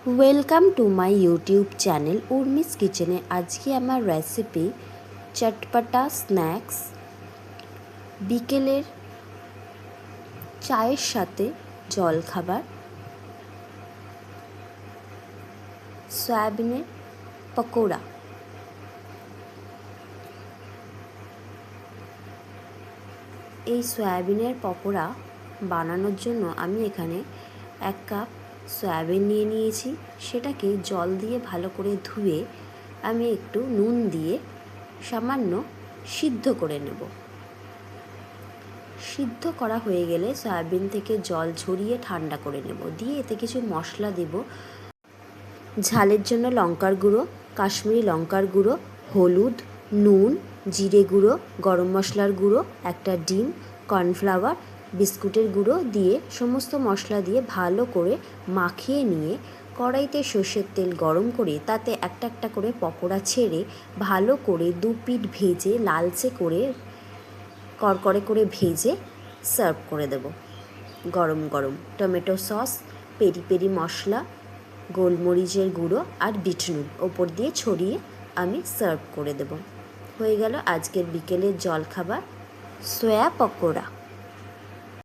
Welcome to my YouTube channel Urmi's কিচেনে। আজকে আমার রেসিপি চটপটা স্ন্যাক্স, বিকেলের চায়ের সাথে জলখাবার, সয়াবিনের পকোড়া। এই সয়াবিনের পকোড়া বানানোর জন্য আমি এখানে 1 কাপ সয়াবিন নিয়ে নিয়েছি। সেটাকে জল দিয়ে ভালো করে ধুয়ে আমি একটু নুন দিয়ে সামান্য সিদ্ধ করে নেব। সিদ্ধ করা হয়ে গেলে সয়াবিন থেকে জল ঝরিয়ে ঠান্ডা করে নেব। দিয়ে এতে কিছু মশলা দেব। ঝালের জন্য লঙ্কার গুঁড়ো, কাশ্মীরি লঙ্কার গুঁড়ো, হলুদ, নুন, জিরে গুঁড়ো, গরম মশলার গুঁড়ো, একটা ডিম, কর্নফ্লাওয়ার, বিস্কুটের গুঁড়ো দিয়ে সমস্ত মশলা দিয়ে ভালো করে মাখিয়ে নিয়ে কড়াইতে সর্ষের তেল গরম করে তাতে একটা একটা করে পকোড়া ছেড়ে ভালো করে 2 পিঠ ভেজে লালচে করে কড়কড়ে করে ভেজে সার্ভ করে দেব। গরম গরম টমেটো সস, পেরি পেরি মশলা, গোলমরিচের গুঁড়ো আর বিট নুন ওপর দিয়ে ছড়িয়ে আমি সার্ভ করে দেব। হয়ে গেল আজকের বিকেলের জলখাবার সয়া পকোড়া।